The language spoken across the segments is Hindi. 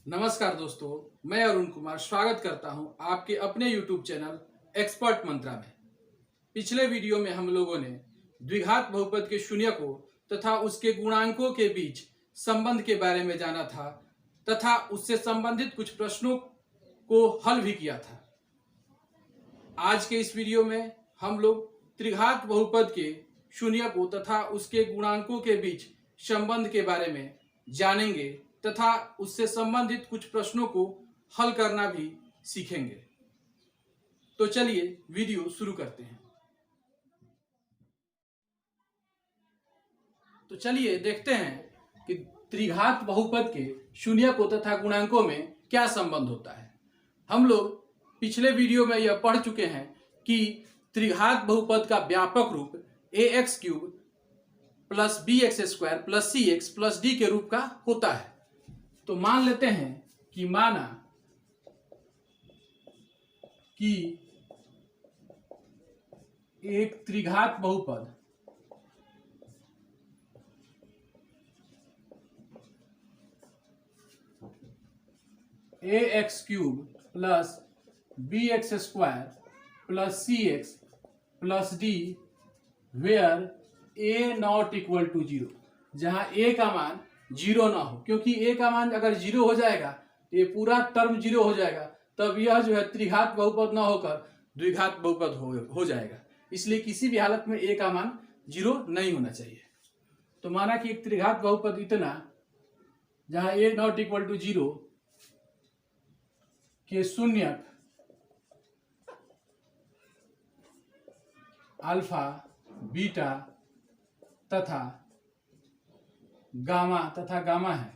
नमस्कार दोस्तों, मैं अरुण कुमार स्वागत करता हूं आपके अपने YouTube चैनल एक्सपर्ट मंत्रा में। पिछले वीडियो में हम लोगों ने द्विघात बहुपद के शून्यकों तथा उसके गुणांकों के बीच संबंध के बारे में जाना था तथा उससे संबंधित कुछ प्रश्नों को हल भी किया था। आज के इस वीडियो में हम लोग त्रिघात बहुपद के शून्यकों तथा उसके गुणांकों के बीच संबंध के बारे में जानेंगे तथा उससे संबंधित कुछ प्रश्नों को हल करना भी सीखेंगे। तो चलिए वीडियो शुरू करते हैं। तो चलिए देखते हैं कि त्रिघात बहुपद के शून्यकों तथा गुणांकों में क्या संबंध होता है। हम लोग पिछले वीडियो में यह पढ़ चुके हैं कि त्रिघात बहुपद का व्यापक रूप ax³ plus bx² plus cx plus d के रूप का होता है। तो मान लेते हैं कि माना कि एक त्रिघात बहुपद ax³ plus bx² plus cx plus d where a not equal to 0, जहां a का मान 0 ना हो, क्योंकि a का मान अगर 0 हो जाएगा तो ये पूरा टर्म 0 हो जाएगा, तब यह जो है त्रिघात बहुपद ना होकर द्विघात बहुपद हो जाएगा। इसलिए किसी भी हालत में a का मान 0 नहीं होना चाहिए। तो माना कि एक त्रिघात बहुपद इतना जहां a नॉट इक्वल टू 0 के शून्यक अल्फा, बीटा तथा गामा है,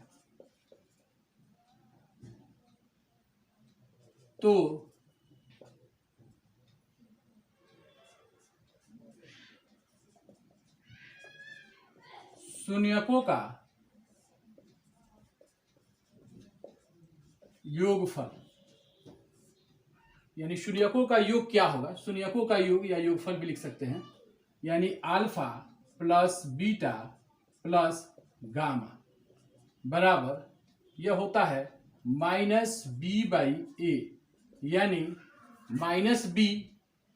तो शून्यकों का योगफल, यानी शून्यकों का योग क्या होगा, शून्यकों का योग या योगफल भी लिख सकते हैं, यानी alpha plus beta plus gamma बराबर यह होता है -b/a, यानी -b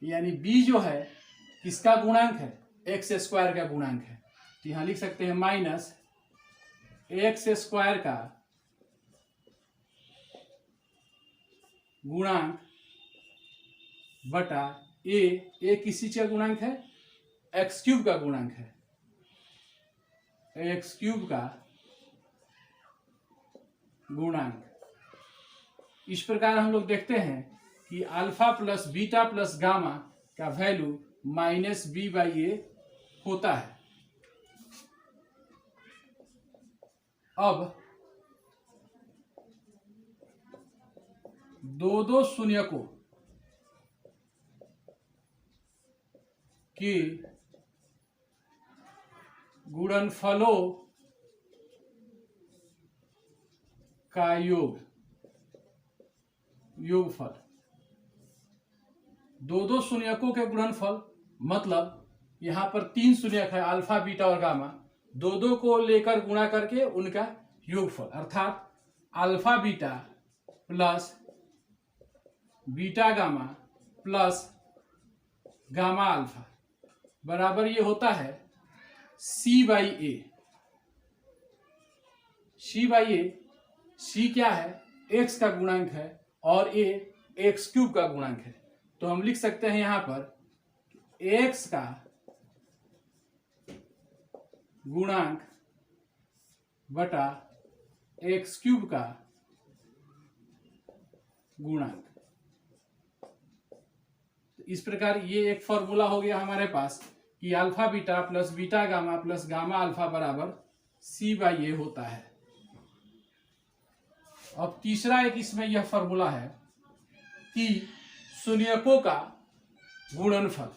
यानी b जो है किसका गुणांक है, x² का गुणांक है। तो यहां लिख सकते हैं -x² का गुणांक बटा a किस चीज का गुणांक है, x³ का गुणांक है, x³ का गुणांक। इस प्रकार हम लोग देखते हैं कि alpha plus beta plus gamma का वैल्यू -b/a होता है। अब दो शून्यकों के गुणनफलों का योगफल, दो शून्यकों के गुणनफल मतलब यहां पर 3 शून्यक है अल्फा, बीटा और गामा, दो को लेकर गुणा करके उनका योगफल, अर्थात alpha beta plus beta gamma plus gamma alpha बराबर ये होता है c/a। c क्या है, x का गुणांक है और a x³ का गुणांक है। तो हम लिख सकते हैं यहां पर x का गुणांक बटा x³ का गुणांक। इस प्रकार ये एक फॉर्मूला हो गया हमारे पास कि alpha beta plus beta gamma plus gamma alpha बराबर c/a होता है। अब तीसरा एक इसमें यह फॉर्मूला है कि शून्यकों का गुणनफल,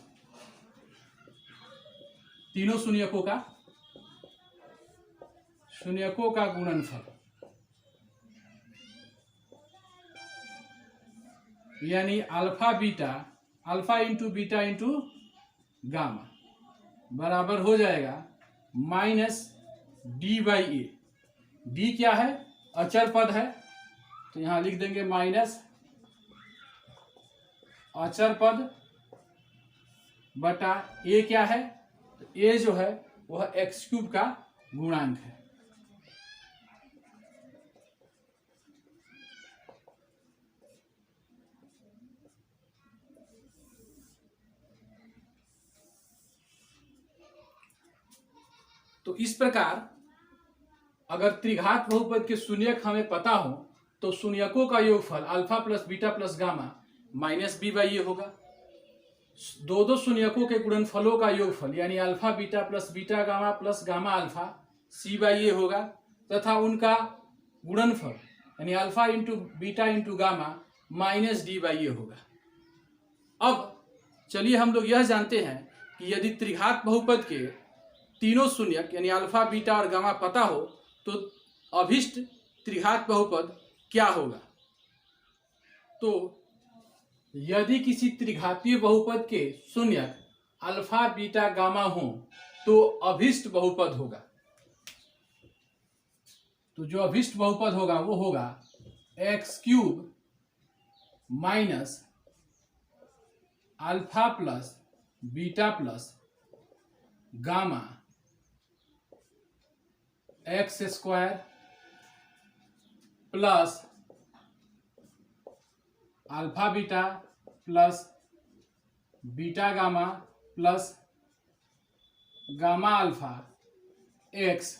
तीनों शून्यकों का गुणनफल, यानी alpha into beta into gamma बराबर हो जाएगा -d/a। d क्या है, अचर पद है, तो यहां लिख देंगे माइनस अचर पद बटा ए क्या है, तो ए जो है वह एक्स क्यूब का गुणांक है। तो इस प्रकार अगर त्रिघात बहुपद के शून्यक हमें पता हो तो शून्यकों का योगफल alpha plus beta plus gamma minus B by A होगा। दो शून्यकों के गुणनफलों का योगफल यानी alpha beta plus gamma alpha C by A होगा तथा उनका गुणनफल यानी alpha into beta into gamma minus D by A होगा। अब चलिए हम लोग यह जानते हैं कि यदि त्रिघात बहुपद के तीनों शून्यक यानी अल्फा बीटा और गामा पता हो तो अभिष्ट त्रिघात बहुपद क्या होगा। तो यदि किसी त्रिघातीय बहुपद के शून्यक अल्फा बीटा गामा हो तो अभिष्ट बहुपद होगा। तो जो अभिष्ट बहुपद होगा वो होगा x cube minus alpha plus beta plus gamma x square plus alpha beta plus beta gamma plus gamma alpha x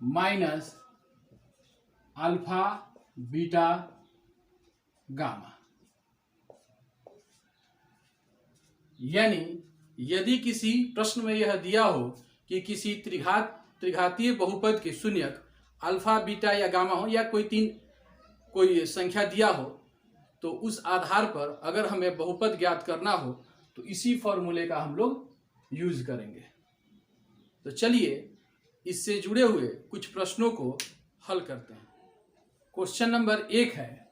minus alpha beta gamma. यानी यदि किसी प्रश्न में यह दिया हो कि किसी त्रिघातीय बहुपद के शून्यक अल्फा बीटा या गामा हो या कोई संख्या दिया हो तो उस आधार पर अगर हमें बहुपद ज्ञात करना हो तो इसी फॉर्मूले का हम लोग यूज करेंगे। तो चलिए इससे जुड़े हुए कुछ प्रश्नों को हल करते हैं। क्वेश्चन नंबर 1 है,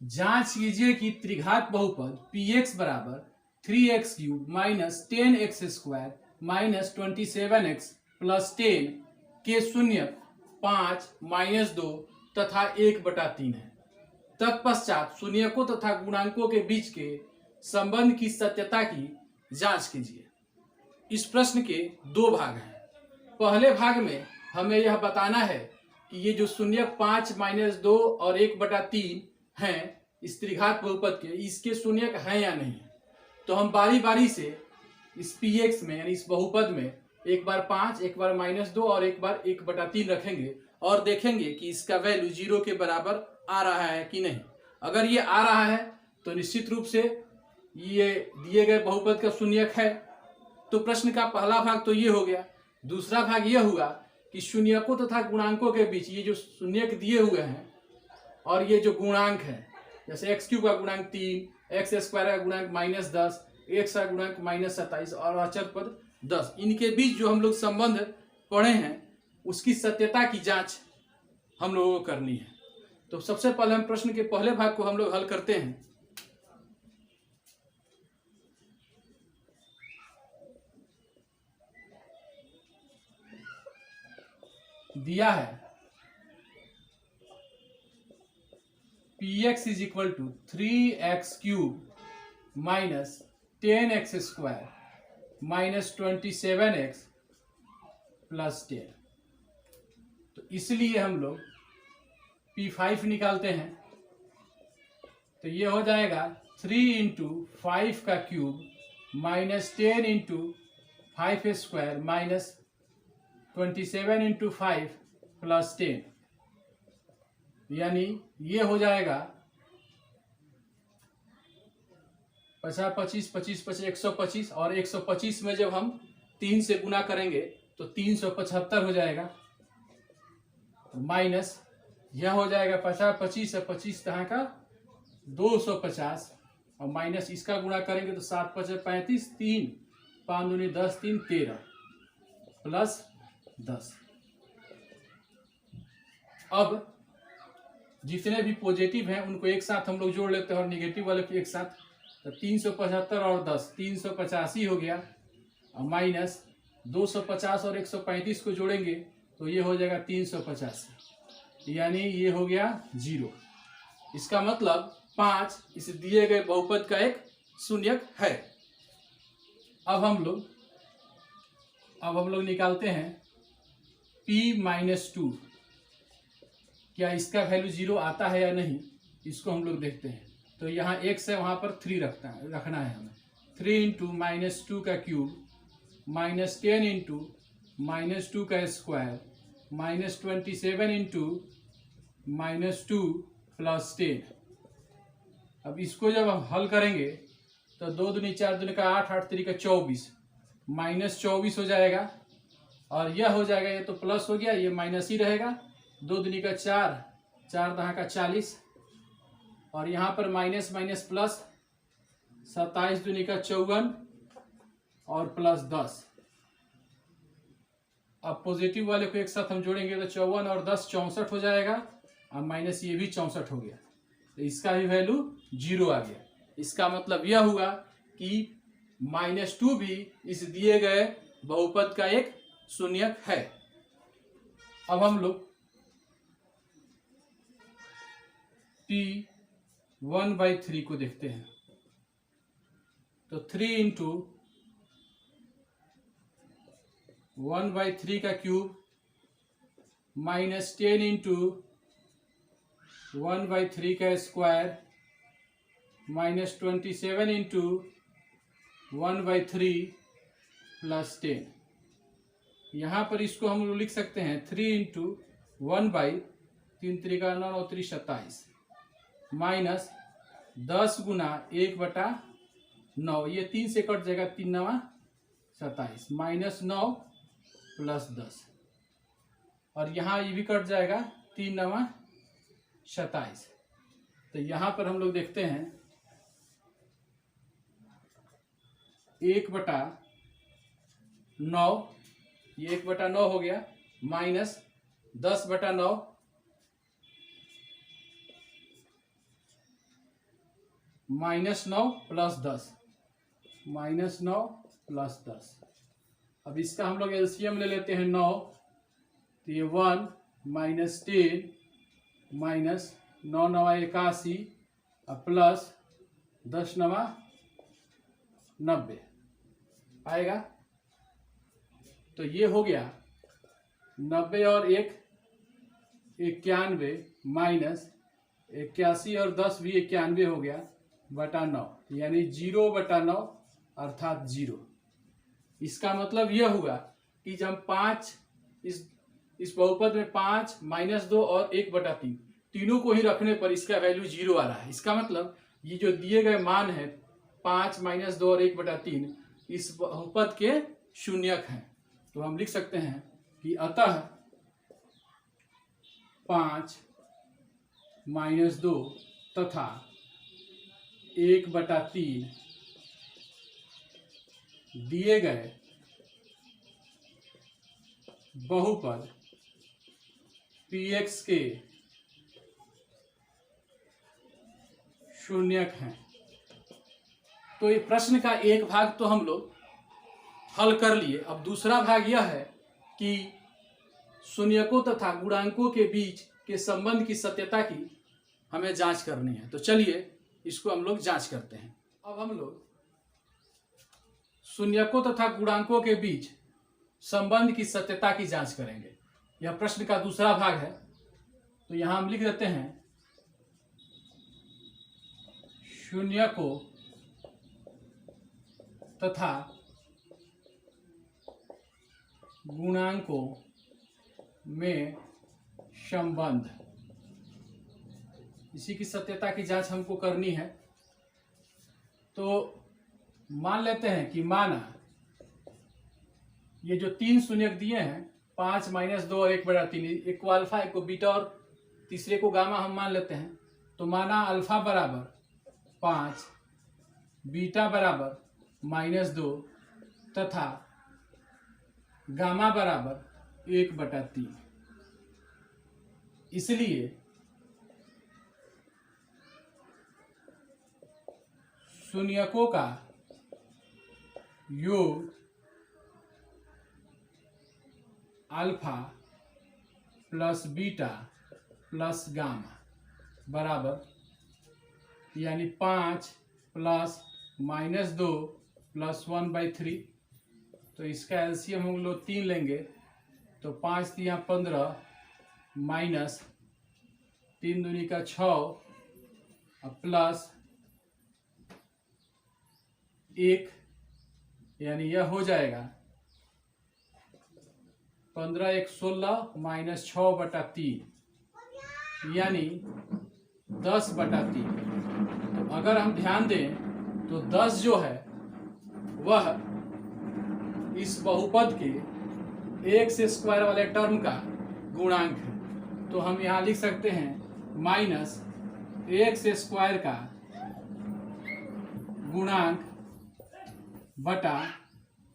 जांच कीजिए कि त्रिघात बहुपद px बराबर 3x cube minus 10x square minus 27x plus 10 के शून्यक 5 माइनस 2 तथा 1/3 है। तत्पश्चात शून्यकों तथा गुणांकों के बीच के संबंध की सत्यता की जांच कीजिए। इस प्रश्न के 2 भाग हैं। पहले भाग में हमें यह बताना है कि ये जो शून्यक 5 माइनस 2 और 1/3 हैं इस त्रिघात बहुपद के, इसके शून्यक हैं या नहीं। तो हम बारी बारी से इस px में यानी इस बहुपद में एक बार 5, एक बार -2 और एक बार 1/3 रखेंगे और देखेंगे कि इसका वैल्यू 0 के बराबर आ रहा है कि नहीं। अगर ये आ रहा है तो निश्चित रूप से ये दिए गए बहुपद का शून्यक है। तो प्रश्न का पहला भाग तो ये हो गया। दूसरा भाग ये हुआ कि शून्यकों तथा गुणांकों के बीच ये जो शून्यक दिए हुए हैं और ये जो गुणांक है जैसे एक्स क्यूब का गुणांक 3, एक्स स्क्वायर का गुणांक -10, एक्स का गुणांक -27 और अचर पद 10, इनके बीच जो हम लोग संबंध पढ़े हैं उसकी सत्यता की जांच हम लोगों को करनी है। तो सबसे पहले हम प्रश्न के पहले भाग को हम लोग हल करते हैं। दिया है px is equal to 3x cube minus 10x square minus 27x plus 10। तो इसलिए हम लोग P5 निकालते हैं। तो ये हो जाएगा 3 इंटू 5 का cube minus 10 into 5 square minus 27 into 5 plus 10, यानी ये हो जाएगा 50, 25, 25, 25, 125 और 125 में जब हम 3 से गुना करेंगे तो 375 हो जाएगा माइनस यह हो जाएगा 50, 25 और 25 तरह का 250 और माइनस इसका गुणा करेंगे तो 7, 5, 35, 3, 5 दूनी 10, 3, 13 प्लस 10। अब जितने भी पॉजिटिव हैं उनको एक साथ हम लोग जोड़ लेते हैं और निगेटिव वाले को एक साथ। तो 375 और 10 385 हो गया और माइनस 250 और 135 को जोड़ेंगे तो ये हो जाएगा 385। यानी ये हो गया 0। इसका मतलब 5 इस दिए गए बहुपद का एक शून्यक है। अब हम लोग निकालते हैं p-2। क्या इसका वैल्यू 0 आता है या नहीं, इसको हम लोग देखते हैं। तो यहाँ x है, वहाँ पर 3 रखना है हमें। 3 इंटू -2 का क्यूब -10 इंटू -2 का स्क्वायर -27 इंटू -2 प्लस 10। अब इसको जब हम हल करेंगे तो 2 दूनी 4 दूनी का 8, 8 3 का 24, -24 हो जाएगा। और यह हो जाएगा, ये तो प्लस हो गया, ये माइनस ही रहेगा। 2 दूनी का 4, 4 दहा का 40, और यहाँ पर माइनस माइनस प्लस, 27 दूनी का 54 और प्लस 10। अब पॉजिटिव वाले को एक साथ हम जोड़ेंगे तो 54 और 10 64 हो जाएगा, और माइनस ये भी 64 हो गया। तो इसका भी वैल्यू 0 आ गया। इसका मतलब यह हुआ कि -2 भी इस दिए गए बहुपद का एक शून्यक है। अब हम लोग p1/3 को देखते हैं। तो 3 इंटू 1/3 का क्यूब -10 इंटू 1/3 का स्क्वायर -27 इंटू 1/3 प्लस 10। यहाँ पर इसको हम लोग लिख सकते हैं 3 इंटू 1/3 3 का 9 9 3 27 माइनस 10 गुना 1/9, ये 3 से कट जाएगा, 3 9 27 -9 प्लस 10, और यहाँ ये भी कट जाएगा, 3 9 27। तो यहाँ पर हम लोग देखते हैं 1/9, ये 1/9 हो गया, माइनस 10/9 -9 प्लस 10, -9 प्लस 10। अब इसका हम लोग एलसीएम ले लेते हैं 9, तो ये 1 -10 माइनस 9 9 81 और प्लस 10 9 90 आएगा। तो ये हो गया 90 और 1 91 माइनस 81 और 10 भी 91 हो गया बटा 9, यानी 0/9 अर्थात 0। इसका मतलब यह हुआ कि जब 5 इस बहुपद में 5 -2 और 1/3 तीनों को ही रखने पर इसका वैल्यू 0 आ रहा है। इसका मतलब ये जो दिए गए मान है 5 -2 और 1/3 इस बहुपद के शून्यक हैं। तो हम लिख सकते हैं कि अतः 5 -2 तथा 1/3 दिए गए बहुपद px के शून्यक हैं। तो ये प्रश्न का एक भाग तो हम लोग हल कर लिए। अब दूसरा भाग यह है कि शून्यकों तथा गुणांकों के बीच के संबंध की सत्यता की हमें जांच करनी है। तो चलिए इसको हम लोग जांच करते हैं। अब हम लोग शून्यकों तथा गुणांकों के बीच संबंध की सत्यता की जांच करेंगे। यह प्रश्न का दूसरा भाग है। तो यहां हम लिख देते हैं शून्यकों तथा गुणांकों में संबंध, इसी की सत्यता की जांच हमको करनी है। तो मान लेते हैं कि माना ये जो 3 शून्यक दिए हैं 5 -2 और 1/3, एक को अल्फा एक को बीटा और तीसरे को गामा हम मान लेते हैं। तो माना अल्फा बराबर 5, बीटा बराबर -2 तथा गामा बराबर 1/3। इसलिए शून्यकों का योग alpha plus beta plus gamma बराबर यानी 5 प्लस -2 प्लस 1/3। तो इसका एलसीएम हम लोग 3 लेंगे तो 5 तिया 15 माइनस 3 दूनी का 6 और प्लस 1 यानी यह हो जाएगा 15 1 16 माइनस 6/3 यानी 10/3। तो अगर हम ध्यान दें तो 10 जो है वह इस बहुपद के x स्क्वायर वाले टर्म का गुणांक है। तो हम यहाँ लिख सकते हैं माइनस x स्क्वायर का गुणांक बटा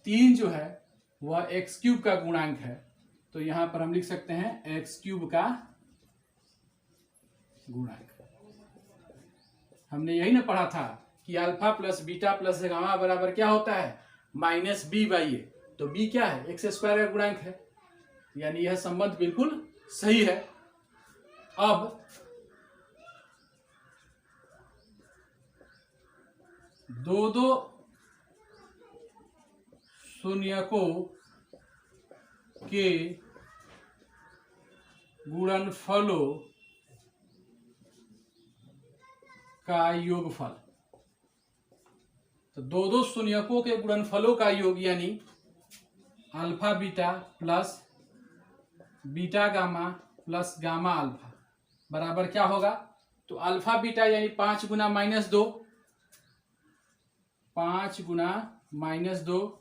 3 जो है वह x³ का गुणांक है। तो यहाँ पर हम लिख सकते हैं x³ का गुणांक। हमने यही ना पढ़ा था कि alpha plus beta plus gamma बराबर क्या होता है -b/a। तो b क्या है x स्क्वायर का गुणांक है, यानी यह संबंध बिल्कुल सही है। अब दो शून्यकों के गुणनफलों का योगफल। तो दो शून्यकों के गुणनफलों का योग यानी alpha beta plus beta gamma plus gamma alpha बराबर क्या होगा। तो अल्फा बीटा यानी 5 गुना -2, 5 गुना -2,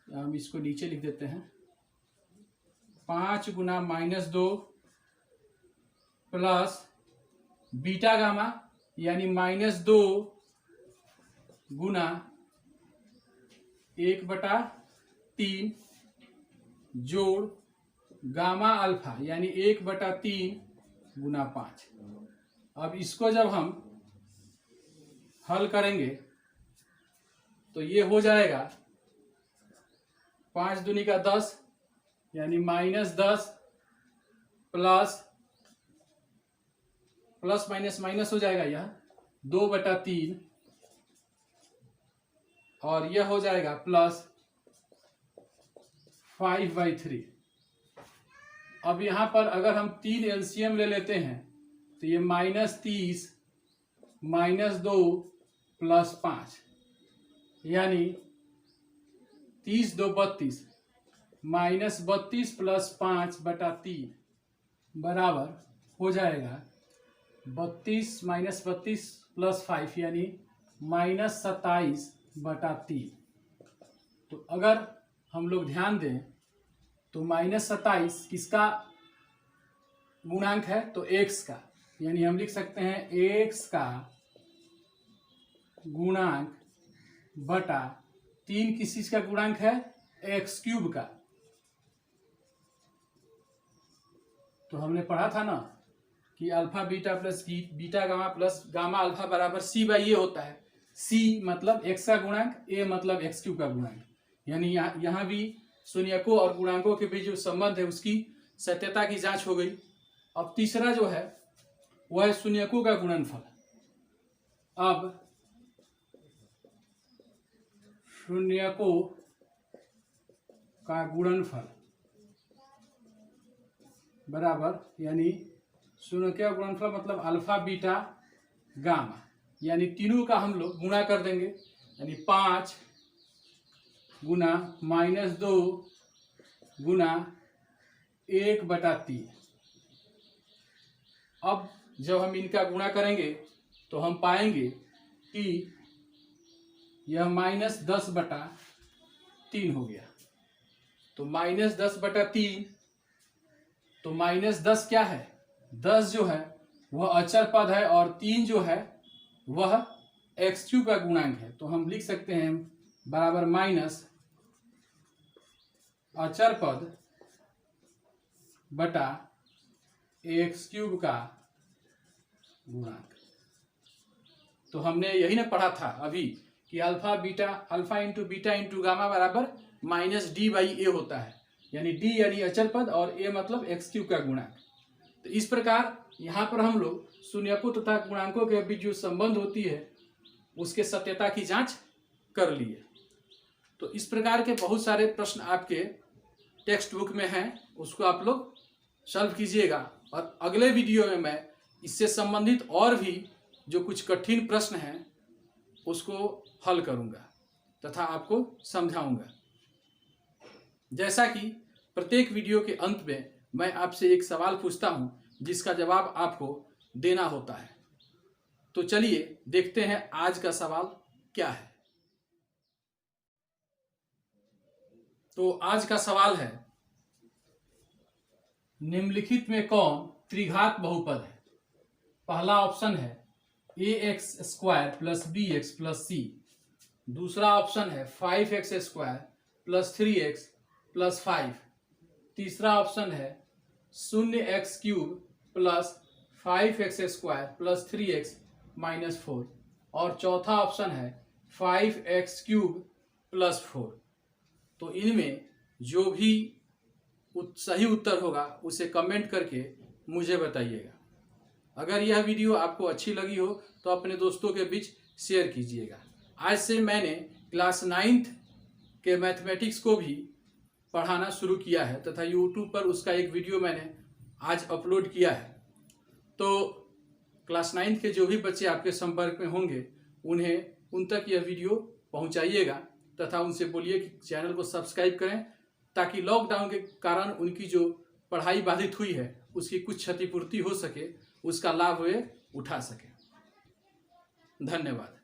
हम इसको नीचे लिख देते हैं 5 गुना -2 प्लस बीटा गामा यानी -2 गुना 1/3 जोड़ गामा अल्फा यानी 1/3 गुना 5। अब इसको जब हम हल करेंगे तो ये हो जाएगा 5 दूनी का 10 यानी -10 प्लस माइनस माइनस हो जाएगा यह 2/3 और यह हो जाएगा प्लस 5/3। अब यहाँ पर अगर हम 3 एलसीएम ले लेते हैं तो ये -30 -2 प्लस 5 यानी 30 2 32 -32 प्लस 5/3 बराबर हो जाएगा 32 -32 प्लस 5 यानी -27/3। तो अगर हम लोग ध्यान दें तो -27 किसका गुणांक है तो x का, यानी हम लिख सकते हैं x का गुणांक बटा 3 किस चीज का गुणांक है x³ का। तो हमने पढ़ा था ना कि alpha beta plus beta gamma plus gamma alpha बराबर c/a होता है। c मतलब x का गुणांक, a मतलब x³ का गुणांक। यानी यहाँ भी शून्यकों और गुणांकों के बीच जो संबंध है उसकी सत्यता की जांच हो गई। अब तीसरा जो है वह है शून्यकों का गुणनफल। अब शून्यकों का गुणनफल बराबर यानी शून्यकों का गुणनफल मतलब अल्फा बीटा गामा, यानी तीनों का हम लोग गुणा कर देंगे यानी 5 गुना -2 गुना 1/3। अब जब हम इनका गुणा करेंगे तो हम पाएंगे कि यह -10/3 हो गया। तो -10/3 तो -10 क्या है 10 जो है वह अचर पद है और 3 जो है वह x³ का गुणांक है। तो हम लिख सकते हैं बराबर माइनस अचर पद बटा x³ का गुणांक। तो हमने यही ना पढ़ा था अभी कि alpha into beta into gamma बराबर -d/a होता है, यानी d यानी अचर पद और a मतलब x³ का गुणांक। तो इस प्रकार यहाँ पर हम लोग शून्यकों तथा गुणांकों के बीच जो संबंध होती है उसके सत्यता की जांच कर लिए। तो इस प्रकार के बहुत सारे प्रश्न आपके टेक्स्ट बुक में हैं, उसको आप लोग सॉल्व कीजिएगा। और अगले वीडियो में मैं इससे संबंधित और भी जो कुछ कठिन प्रश्न हैं उसको हल करूंगा तथा आपको समझाऊंगा। जैसा कि प्रत्येक वीडियो के अंत में मैं आपसे एक सवाल पूछता हूं जिसका जवाब आपको देना होता है। तो चलिए देखते हैं आज का सवाल क्या है। तो आज का सवाल है, निम्नलिखित में कौन त्रिघात बहुपद है? पहला ऑप्शन है ax² + bx + c। दूसरा ऑप्शन है 5x² + 3x + 5। तीसरा ऑप्शन है 0x³ + 5x² + 3x - 4। और चौथा ऑप्शन है 5x³ + 4। तो इनमें जो भी सही उत्तर होगा उसे कमेंट करके मुझे बताइएगा। अगर यह वीडियो आपको अच्छी लगी हो तो अपने दोस्तों के बीच शेयर कीजिएगा। आज से मैंने क्लास 9th के मैथमेटिक्स को भी पढ़ाना शुरू किया है तथा यूट्यूब पर उसका एक वीडियो मैंने आज अपलोड किया है। तो क्लास 9th के जो भी बच्चे आपके संपर्क में होंगे उन तक यह वीडियो पहुंचाइएगा तथा उनसे बोलिए कि चैनल को सब्सक्राइब करें ताकि लॉकडाउन के कारण उनकी जो पढ़ाई बाधित हुई है उसकी कुछ क्षतिपूर्ति हो सके, उसका लाभ वे उठा सके। धन्यवाद।